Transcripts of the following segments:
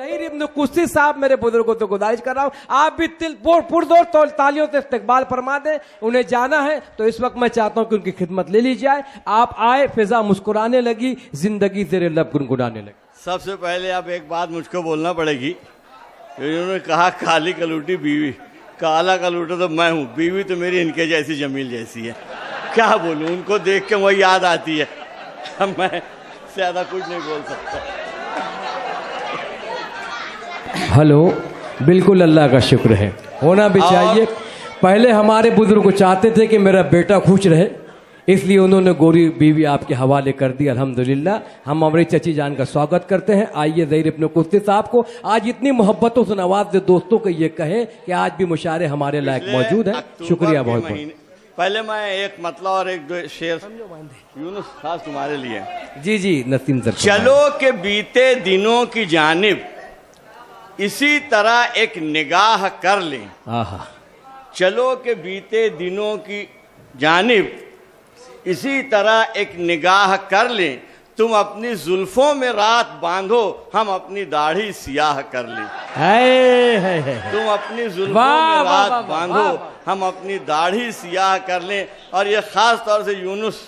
ज़हीर इब्न कुस्सी साहब मेरे बुजुर्गों को गुजारिश कर रहा हूँ, आप भी पुरजोर तालियों से इस्तकबाल फरमा दें। उन्हें जाना है तो इस वक्त मैं चाहता हूँ कि उनकी खिदमत ले ली जाए। आप आए, फिजा मुस्कुराने लगी, जिंदगी तेरे लब गुनगुनाने लगी। सबसे पहले अब एक बात मुझको बोलना पड़ेगी। उन्होंने कहा काली कलूटी बीवी, काला कलूटा तो मैं हूँ, बीवी तो मेरी इनके जैसी जमील जैसी है। क्या बोलूँ, उनको देख के वही याद आती है। मैं ज्यादा कुछ नहीं बोल सकता। हेलो, बिल्कुल अल्लाह का शुक्र है, होना भी चाहिए। पहले हमारे बुजुर्ग चाहते थे कि मेरा बेटा खुश रहे, इसलिए उन्होंने गोरी बीवी आपके हवाले कर दी। अल्हम्दुलिल्लाह, हम हमारी चची जान का स्वागत करते हैं। आइए ज़हीर इब्न कुस्सी साहब को आज इतनी मोहब्बतों से नवाज दे, दोस्तों को ये कहें कि आज भी मुशारे हमारे लायक मौजूद है। शुक्रिया बहुत बहुत। पहले मैं एक मतलब और एक दो शेर यूनुस खास तुम्हारे लिए। जी जी नसीम सर। चलो के बीते दिनों की जानिब इसी तरह एक निगाह कर लें। चलो के बीते दिनों की जानिब इसी तरह एक निगाह कर लें। तुम अपनी जुल्फों में रात बांधो, हम अपनी दाढ़ी सियाह कर लें। तुम अपनी जुल्फों में रात बांधो, हम अपनी दाढ़ी सियाह कर लें। और ये खास तौर से यूनुस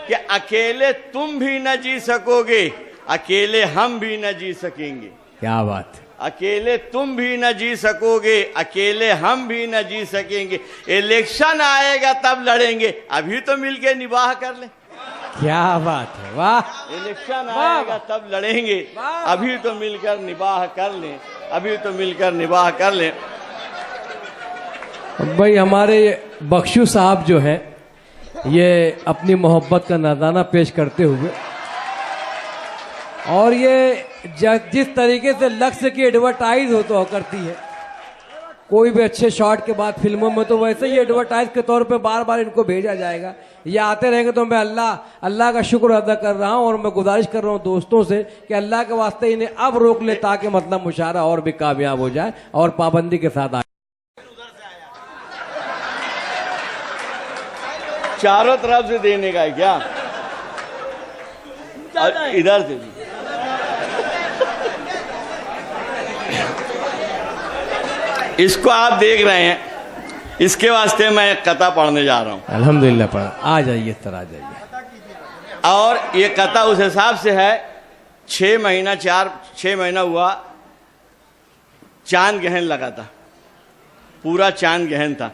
कि अकेले तुम भी न जी सकोगे, अकेले हम भी न जी सकेंगे। क्या बात है। अकेले तुम भी न जी सकोगे, अकेले हम भी न जी सकेंगे। इलेक्शन आएगा तब लड़ेंगे, अभी तो मिलके निबाह कर लें। क्या बात है, वाह। इलेक्शन आएगा तब लड़ेंगे, अभी तो मिलकर निबाह कर लें, अभी तो मिलकर निबाह कर लें। भाई हमारे बख्शू साहब जो है, ये अपनी मोहब्बत का नज़ारा पेश करते हुए, और ये जिस तरीके से लक्ष्य की एडवर्टाइज हो करती है, कोई भी अच्छे शॉट के बाद फिल्मों में तो वैसे ही एडवर्टाइज के तौर पे बार बार इनको भेजा जाएगा। ये आते रहेंगे तो मैं अल्लाह का शुक्र अदा कर रहा हूँ। और मैं गुजारिश कर रहा हूँ दोस्तों से कि अल्लाह के वास्ते इन्हें अब रोक ले, ताकि मतलब मुशारा और भी कामयाब हो जाए और पाबंदी के साथ आए। चारों तरफ से देने का है क्या? इधर से भी। इसको आप देख रहे हैं, इसके वास्ते मैं एक कथा पढ़ने जा रहा हूँ। अल्हम्दुलिल्लाह पढ़। आ जाइए सर, आ जाइए। और ये कथा उस हिसाब से है 6 महीना हुआ, चांद ग्रहण लगा था, पूरा चांद ग्रहण था।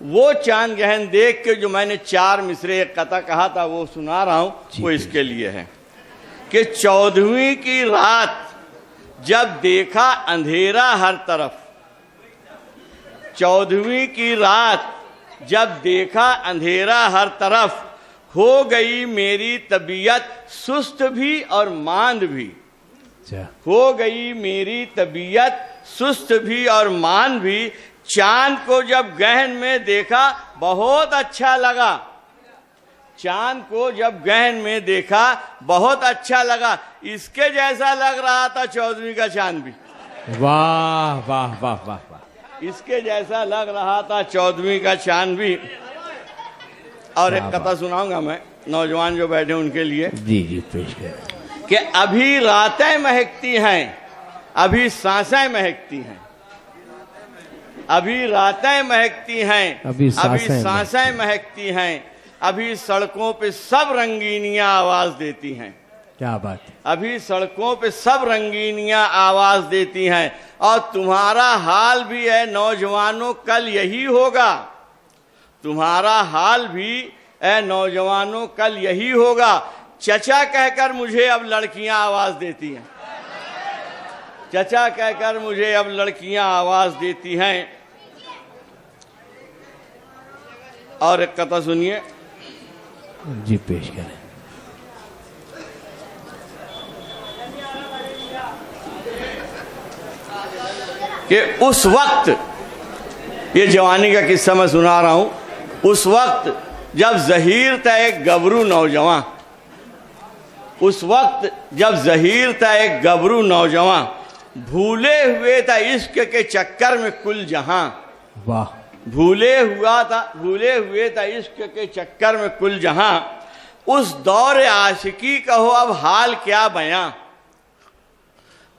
वो चांद ग्रहण देख के जो मैंने 4 मिसरे एक कथा कहा था वो सुना रहा हूँ, वो इसके लिए है कि 14वीं की रात जब देखा अंधेरा हर तरफ, 14वीं की रात जब देखा अंधेरा हर तरफ, हो गई मेरी तबीयत सुस्त भी और मांद भी। हो गई मेरी तबीयत सुस्त भी और मांद भी। चांद को जब गहन में देखा बहुत अच्छा लगा, चांद को जब गहन में देखा बहुत अच्छा लगा। इसके जैसा लग रहा था 14वीं का चांद भी। वाह वाह वाह वाह वाह। इसके जैसा लग रहा था 14वीं का चांद भी। और एक कथा सुनाऊंगा मैं, नौजवान जो बैठे उनके लिए। जी जी पेश करें। कि अभी रातें महकती हैं, अभी सांसें महकती हैं, अभी रातें महकती हैं, अभी सांसें महकती हैं, अभी सड़कों पे सब रंगीनियां आवाज देती हैं। क्या बात है। अभी सड़कों पे सब रंगीनियां आवाज देती हैं। और तुम्हारा हाल भी है नौजवानों कल यही होगा, तुम्हारा हाल भी है नौजवानों कल यही होगा। चचा कहकर मुझे अब लड़कियां आवाज देती हैं, चचा कहकर मुझे अब लड़कियां आवाज देती हैं। और एक कथा सुनिए। जी पेश करें। कि उस वक्त, ये जवानी का किस्सा मैं सुना रहा हूं, उस वक्त जब ज़हीर था एक गबरू नौजवान, उस वक्त जब ज़हीर था एक गबरू नौजवान, भूले हुए था इश्क के चक्कर में कुल जहां। वाह। भूले हुए था इश्क के चक्कर में कुल जहां। उस दौर आशिकी कहो अब हाल क्या बयां,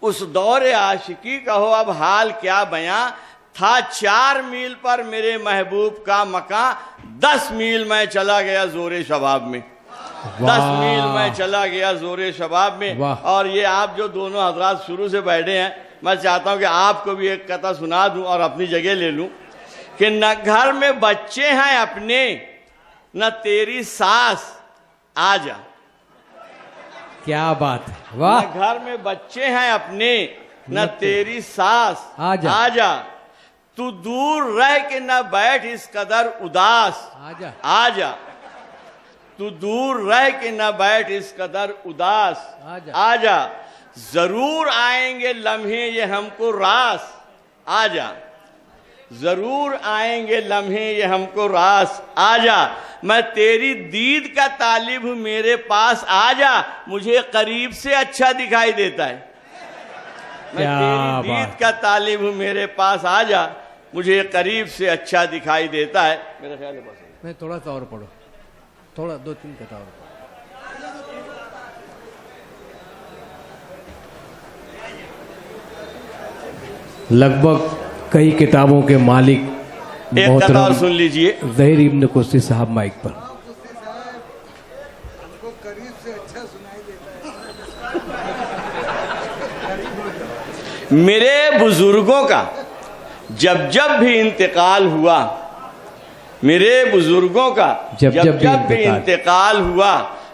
उस दौरे आशिकी कहो अब हाल क्या बयां, था 4 मील पर मेरे महबूब का मकान, 10 मील मैं चला गया जोरे शबाब में। 10 मील मैं चला गया जोरे शबाब में। और ये आप जो दोनों हजरात शुरू से बैठे हैं, मैं चाहता हूं कि आपको भी एक कथा सुना दूं और अपनी जगह ले लूं कि न घर में बच्चे हैं अपने, न तेरी सास आजा। क्या बात है, वाह। न घर में बच्चे हैं अपने, न तेरी सास आजा, तू दूर रह के न बैठ इस कदर उदास आजा, तू दूर रह के न बैठ इस कदर उदास आजा, जरूर आएंगे लम्हे ये हमको रास आजा, जरूर आएंगे लम्हे ये हमको रास आजा, मैं तेरी दीद का तालिब हूं मेरे पास आजा, मुझे करीब से अच्छा दिखाई देता है। मैं तेरी दीद का तालिब हूं मेरे पास आजा, मुझे करीब से अच्छा दिखाई देता है। मेरा ख्याल है बस। मैं थोड़ा सा और पढ़ो, थोड़ा 2-3 कथा और। लगभग कई किताबों के मालिक एक कथा और सुन लीजिए। ज़हीर इब्न कुस्ती साहब माइक पर। मेरे बुजुर्गों का जब जब भी इंतकाल हुआ, मेरे बुजुर्गों का जब जब भी इंतकाल हुआ,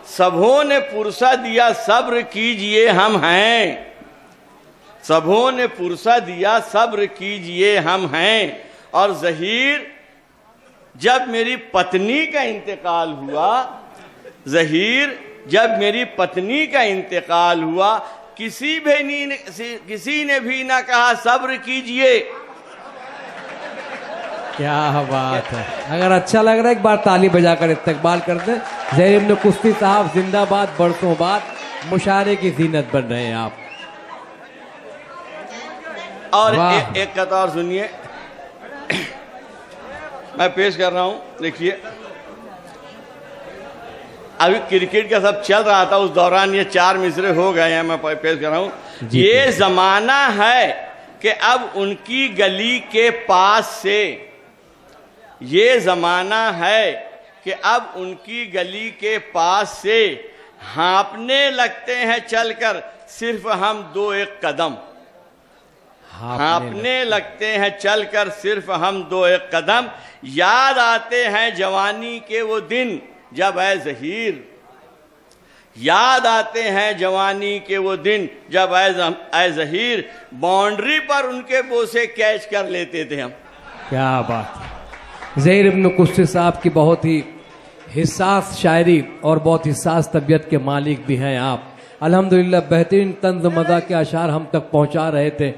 सबों ने पुरसा दिया सब्र कीजिए हम हैं, सबों ने पुरसा दिया सब्र कीजिए हम हैं। और ज़हीर जब मेरी पत्नी का इंतकाल हुआ, ज़हीर जब मेरी पत्नी का इंतकाल हुआ, किसी ने भी ना कहा सब्र कीजिए। क्या बात है। अगर अच्छा लग रहा है एक बार ताली बजाकर इस्तकबाल कर दें। ज़हीर इब्न कुस्ती साहब जिंदाबाद, बरसों बाद मुशायरे की जीनत बन रहे हैं आप। और एक कथा और सुनिए, मैं पेश कर रहा हूं। देखिए, अभी क्रिकेट का सब चल रहा था, उस दौरान ये 4 मिसरे हो गए हैं, मैं पेश कर रहा हूं। ये जमाना है कि अब उनकी गली के पास से, ये जमाना है कि अब उनकी गली के पास से हाँपने लगते हैं चलकर सिर्फ हम 2-1 कदम, हाँपने लगते हैं चलकर सिर्फ हम 2-1 कदम, याद आते हैं जवानी के वो दिन जब ऐ ज़हीर, याद आते हैं जवानी के वो दिन जब ऐ ज़हीर बाउंड्री पर उनके बोसे कैच कर लेते थे हम। क्या बात है। ज़हीर इब्न कुस्ती साहब की बहुत ही हिस्सास शायरी और बहुत हिस्सास तबीयत के मालिक भी हैं आप। अल्हम्दुलिल्लाह बेहतरीन तंज़ मज़ा के अशार हम तक पहुंचा रहे थे।